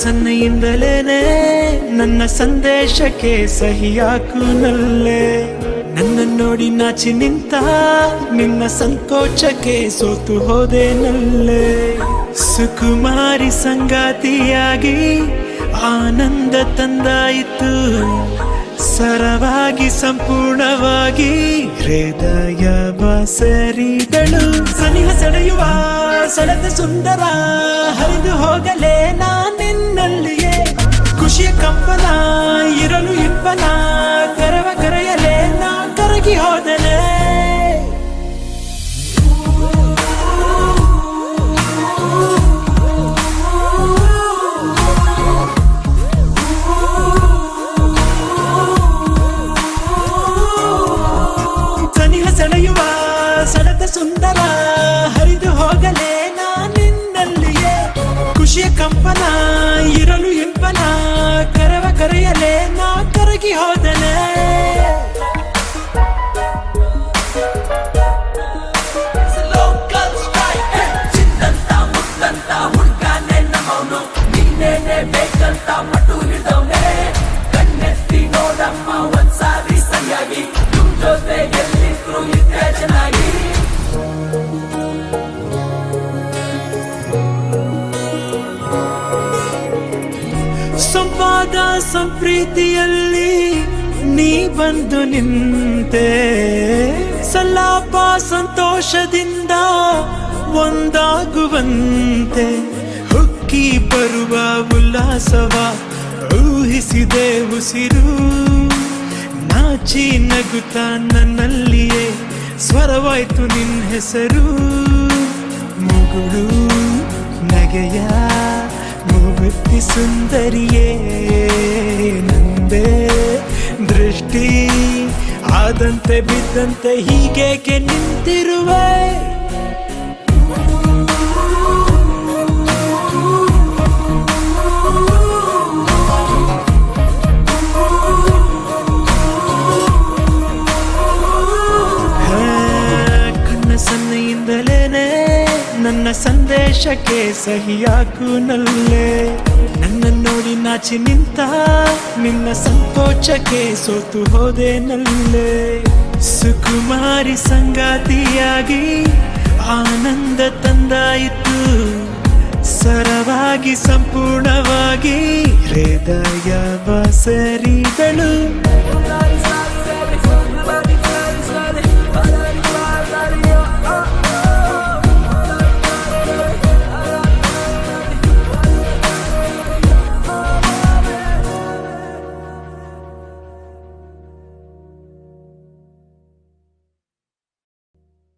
ಸನ್ನೆಯಿಂದಲೇನೆ ನನ್ನ ಸಂದೇಶಕ್ಕೆ ಸಹಿಯಾಕು ನಲ್ಲೆ. ನನ್ನ ನೋಡಿ ನಾಚಿ ನಿಂತ ನಿನ್ನ ಸಂಕೋಚಕ್ಕೆ ಸೋತು ಹೋದೆ ನಲ್ಲೆ. ಸುಕುಮಾರಿ ಸಂಗಾತಿಯಾಗಿ ಆನಂದ ತಂದಾಯಿತು, ಸರವಾಗಿ ಸಂಪೂರ್ಣವಾಗಿ ಹೃದಯ ಬಸರಿದಳು. ಸನಿಹ ಸೆಳೆಯುವ ಸೆಳೆದ ಸುಂದರ ಹರಿದು ಹೋಗಲೇ ನಾನಿನ್ನಲ್ಲಿಯೇ. ಖುಷಿಯ ಕಂಪನ ಇರಲು ಇಂಪನ ಕರವ ಕರೆಯಲೇ ನಾ ಕರಗಿ ಹೋದಲೇ. ಸೆಳೆಯುವ ಸೆಳೆದ ಸುಂದರ ಹರಿದು ಹೋಗಲೇ ನಾನಿನ್ನಲ್ಲಿಯೇ. ಖುಷಿಯ ಕಂಪನ ಇರಲು ಇಂಪನ ಕರವ ಕರೆಯಲೇ ನಾ ಕರಗಿ ಹೋದಲೇ. ಚಿಂದಂತ ಮುತ್ತಂತ ಹುಡ್ಗಾನೆ ನಮ್ಮವನು, ನೀನೇನೆ ಬೇಕಂತ ಮಟ್ಟು ಹಿಡ್ದವನೇ. ಕಣ್ಣೆತ್ತಿ ನೋಡಮ್ಮ ಒಂದ್ಸಾರಿ ಸರಿಯಾಗಿ, ನಿಮ್ ಜೊತೆ ಎಲ್ಲಿದ್ರು ಇದ್ದೆ ಚೆನ್ನಾಗಿ. ಸಂವಾದ ಸಂಪ್ರೀತಿಯಲ್ಲಿ ನೀ ಬಂದು ನಿಂತೆ, ಸಲಾಪ ಸಂತೋಷದಿಂದ ಒಂದಾಗುವಂತೆ. ಹುಕ್ಕಿ ಬರುವ ಉಲ್ಲಾಸವ ಊಹಿಸಿದೆ ಉಸಿರು, ನಾಚಿ ನಗುತ್ತ ನನ್ನಲ್ಲಿಯೇ ಸ್ವರವಾಯ್ತು ನಿನ್ನ ಹೆಸರು. ಮುಗುಳು ನಗೆಯ ಮೂಗುತ್ತಿ ಸುಂದರಿಯೇ, ನಂದೇ ದೃಷ್ಟಿ ಆದಂತೆ ಬಿದ್ದಂತೆ ಹೀಗೇಕೆ ನಿಂತಿರುವೆ. ಸನ್ನೆಯಿಂದಲೇನೆ ನನ್ನ ಸಂದೇಶಕ್ಕೆ ಸಹಿಯಾಕು ನಲ್ಲೆ. ನನ್ನ ನೋಡಿ ನಾಚಿ ನಿಂತ ನಿನ್ನ ಸಂಕೋಚಕ್ಕೆ ಸೋತು ಹೋದೆ ನಲ್ಲೆ. ಸುಕುಮಾರಿ ಸಂಗಾತಿಯಾಗಿ ಆನಂದ ತಂದಾಯಿತು, ಸರವಾಗಿ ಸಂಪೂರ್ಣವಾಗಿ ಹೃದಯ ಬಸರಿದಳು.